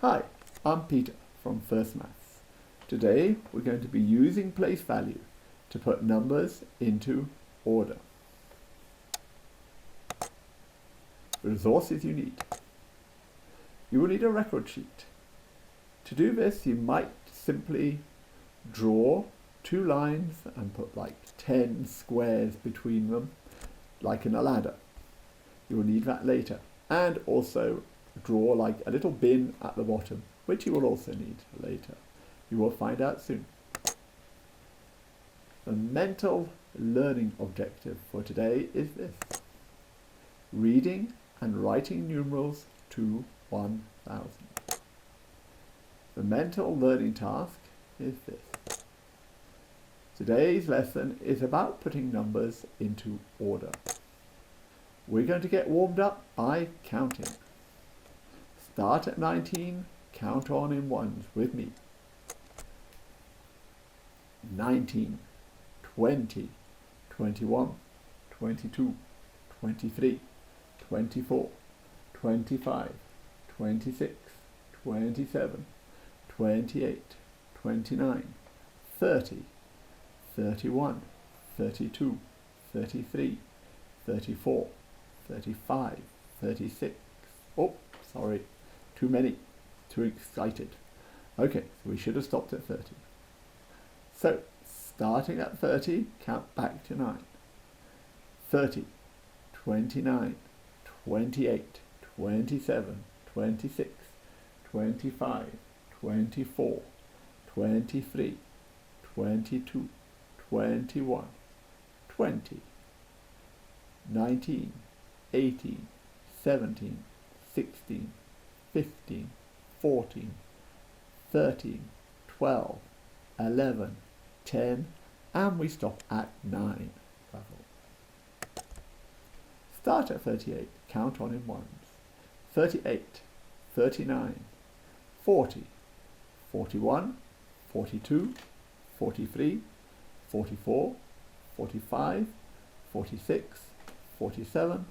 Hi, I'm Peter from First Maths. Today we're going to be using place value to put numbers into order. The resources you need. You will need a record sheet. To do this, you might simply draw two lines and put like 10 squares between them, like in a ladder. You will need that later. And also draw like a little bin at the bottom, which you will also need later. You will find out soon. The mental learning objective for today is this: reading and writing numerals to 1000. The mental learning task is this. Today's lesson is about putting numbers into order. We're going to get warmed up by counting. Start at 19, count on in ones with me. 19, 20, 21, 22, 23, 24, 25, 26, 27, 28, 29, 30, 31, 32, 33, 34, 35, 36. Oh, sorry, too many, too excited. Okay, so we should have stopped at 30. So, starting at 30, count back to 9. 30, 29, 28, 27, 26, 25, 24, 23, 22, 21, 20, 19, 18, 17, 16, 15, 14, 13, 12, 11, 10, and we stop at 9. Start at 38, count on in ones. 38, 39, 40, 41, 42, 43, 44, 45, 46, 47,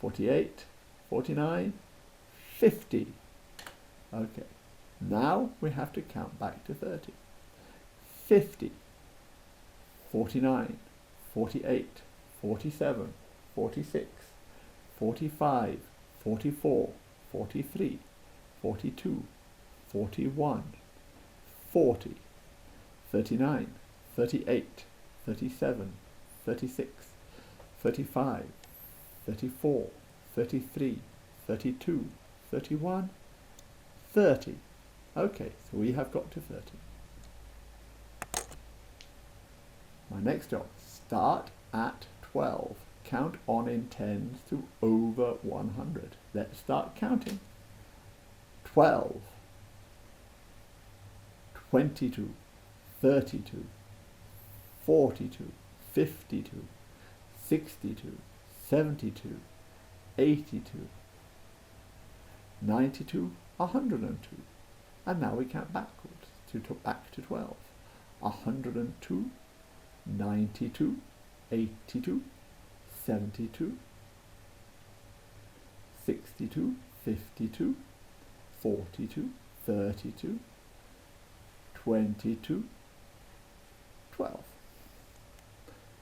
48, 49, 50. Okay, now we have to count back to 30. 50, 49, 48, 47, 46, 45, 44, 43, 42, 41, 40, 39, 38, 37, 36, 35, 34, 33, 32, 31, 30. Okay, so we have got to 30. My next job, start at 12. Count on in tens to over 100. Let's start counting. 12, 22, 32, 42, 52, 62, 72, 82, 92, 102. And now we count backwards back to 12. 102, 92, 82, 72, 62, 52, 42, 32, 22, 12.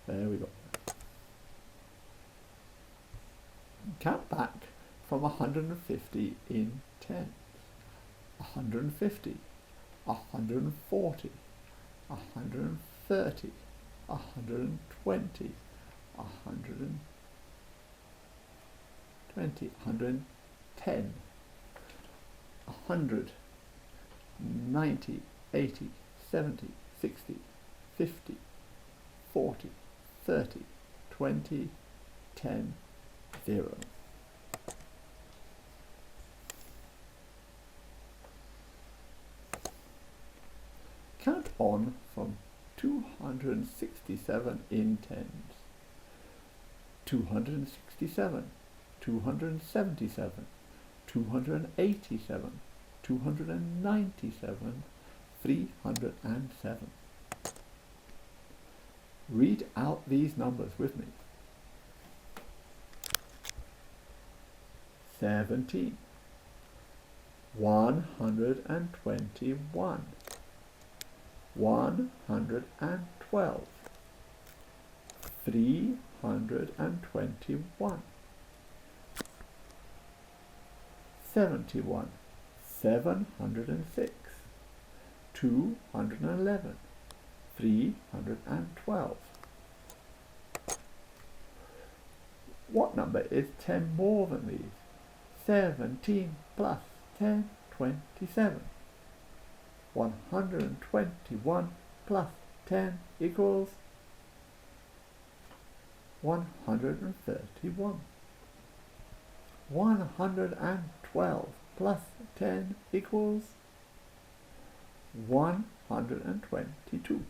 There we go. Count back from 150 in tens. 150, 140, 130, 120, 120, 110, 100, 90, 80, 70, 60, 50, 40, 30, 20, 10, 0. Count on from 267 in tens. 267, 277, 287, 297, 307. Read out these numbers with me. 17, 121, 112, 321, 71, 706, 211, 312. What number is 10 more than these? 17 plus 10, 27. 121 plus 10 equals 131. 112 plus 10 equals 122.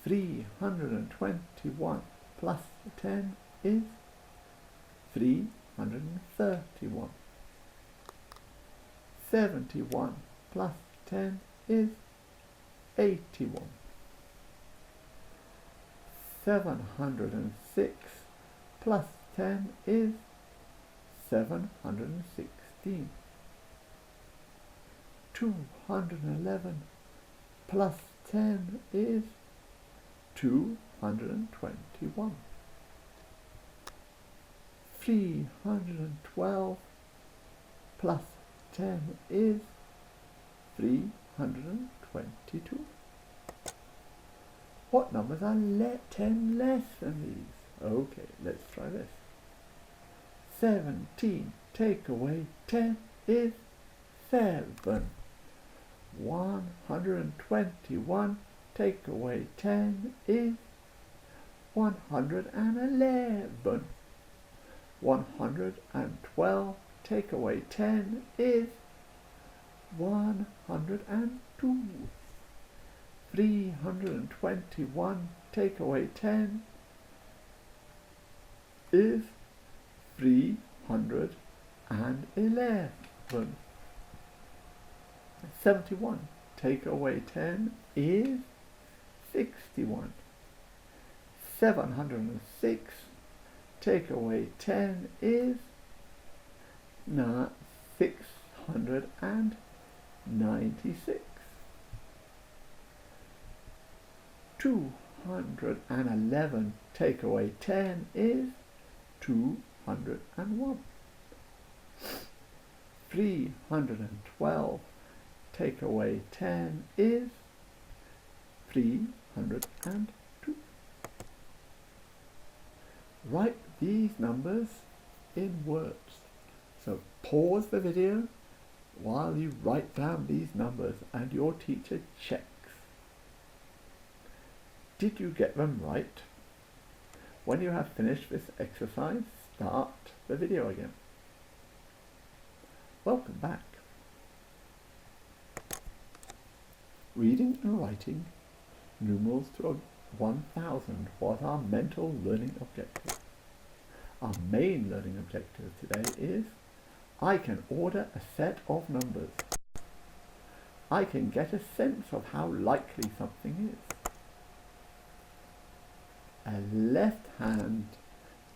321 plus 10 is 331. 71 plus 10 is 81. 706 plus 10 is 716. 211 plus 10 is 221. 312 plus 10 is 322. What numbers are 10 less than these? Okay, let's try this. 17 take away 10 is 7. 121 take away 10 is 111. 112 take away 10 is 102. 321 take away 10 is 311. 71 take away 10 is 61. 706 take away 10 is 696. 211 take away 10 is 201. 312 take away 10 is 302. Write these numbers in words. So pause the video while you write down these numbers and your teacher checks. Did you get them right? When you have finished this exercise, start the video again. Welcome back. Reading and writing numerals to 1000 was our mental learning objective. Our main learning objective today is I can order a set of numbers. I can get a sense of how likely something is. A left-hand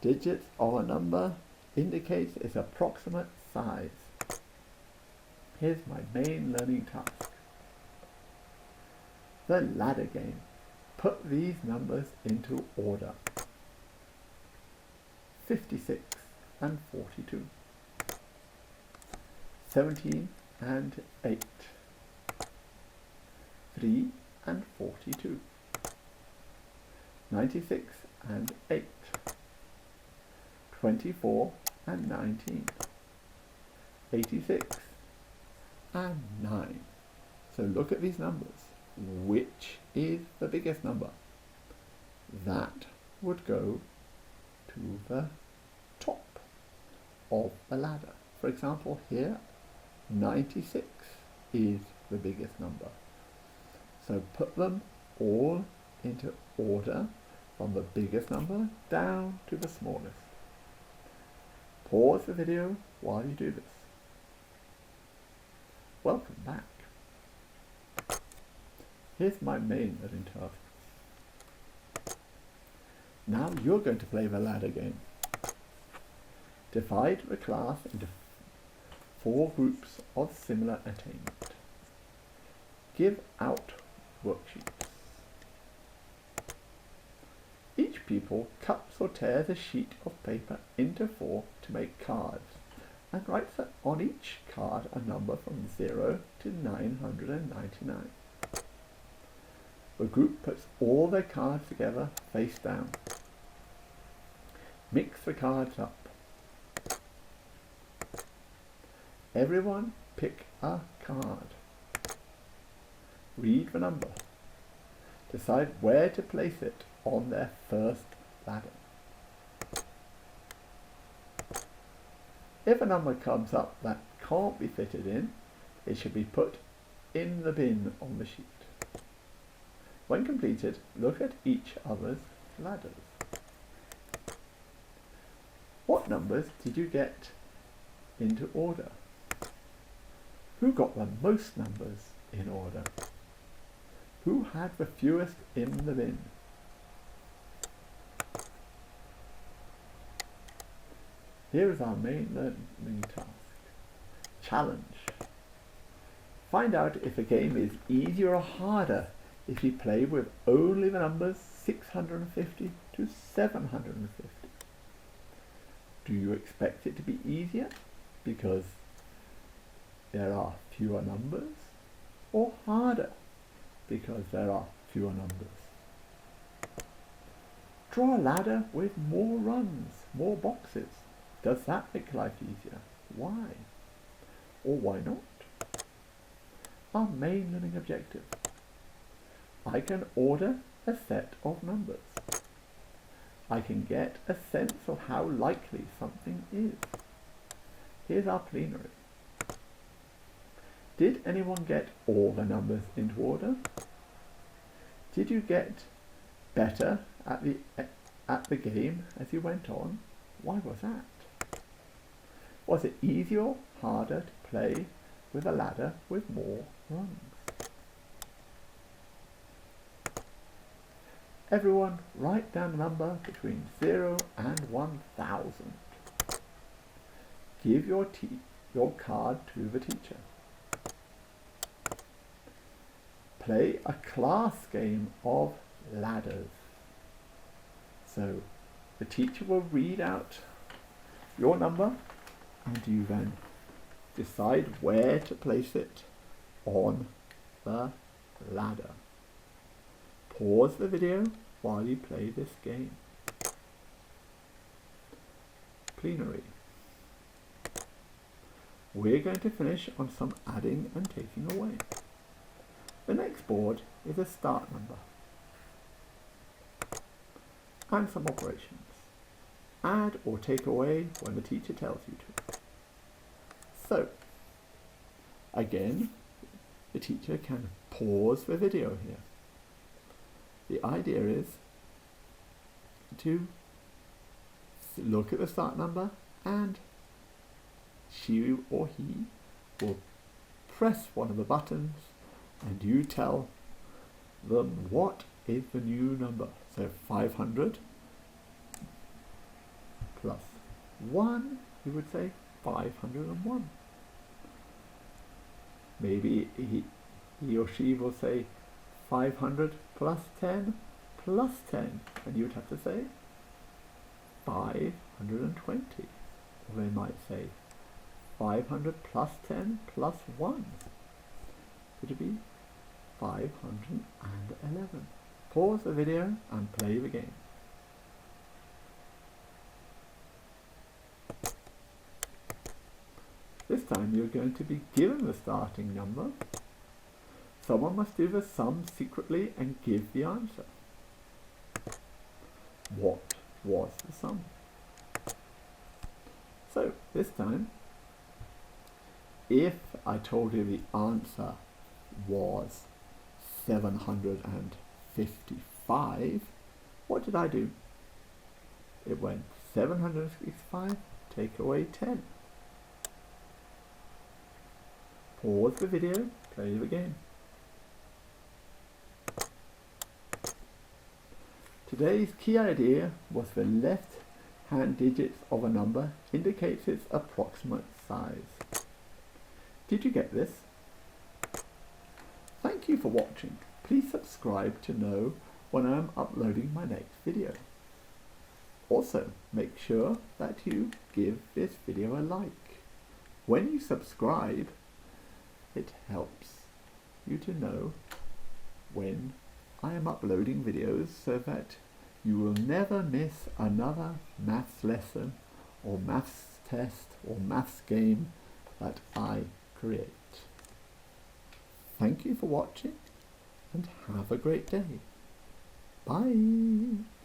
digit of a number indicates its approximate size. Here's my main learning task. The ladder game. Put these numbers into order. 56 and 42. 17 and 8. 3 and 42. 96 and 8. 24 and 19. 86 and 9. So look at these numbers. Which is the biggest number? That would go to the top of the ladder. For example, here 96 is the biggest number. So put them all into order from the biggest number down to the smallest. Pause the video while you do this. Welcome back. Here's my main learning task. Now you're going to play the ladder game. Divide the class into 4 groups of similar attainment. Give out worksheets. Each pupil cuts or tears a sheet of paper into 4 to make cards and writes on each card a number from 0 to 999. The group puts all their cards together face down. Mix the cards up. Everyone pick a card. Read the number. Decide where to place it on their first ladder. If a number comes up that can't be fitted in, it should be put in the bin on the sheet. When completed, look at each other's ladders. What numbers did you get into order? Who got the most numbers in order? Who had the fewest in the bin? Here is our main learning task. Challenge. Find out if a game is easier or harder if you play with only the numbers 650 to 750. Do you expect it to be easier because there are fewer numbers, or harder because there are fewer numbers? Draw a ladder with more rungs, more boxes. Does that make life easier? Why? Or why not? Our main learning objective. I can order a set of numbers. I can get a sense of how likely something is. Here's our plenary. Did anyone get all the numbers into order? Did you get better at the game as you went on? Why was that? Was it easier or harder to play with a ladder with more rungs? Everyone write down a number between 0 and 1000. Give your card to the teacher. Play a class game of ladders. So the teacher will read out your number and you then decide where to place it on the ladder. Pause the video while you play this game. Plenary. We're going to finish on some adding and taking away. The next board is a start number and some operations. Add or take away when the teacher tells you to. So, again, the teacher can pause the video here. The idea is to look at the start number and she or he will press one of the buttons and you tell them what is the new number. So 500 plus 1, you would say 501. Maybe he or she will say 500 plus 10 plus 10, and you would have to say 520. Or they might say 500 plus 10 plus 1. Would it be 511? Pause the video and play the game. This time you're going to be given the starting number. Someone must do the sum secretly and give the answer. What was the sum? So this time, if I told you the answer was 755, what did I do? It went 765, take away 10. Pause the video, play the game. Today's key idea was the left hand digits of a number indicates its approximate size. Did you get this? Thank you for watching. Please subscribe to know when I am uploading my next video. Also, make sure that you give this video a like. When you subscribe, it helps you to know when I am uploading videos so that you will never miss another maths lesson or maths test or maths game that I create. Thank you for watching and have a great day. Bye.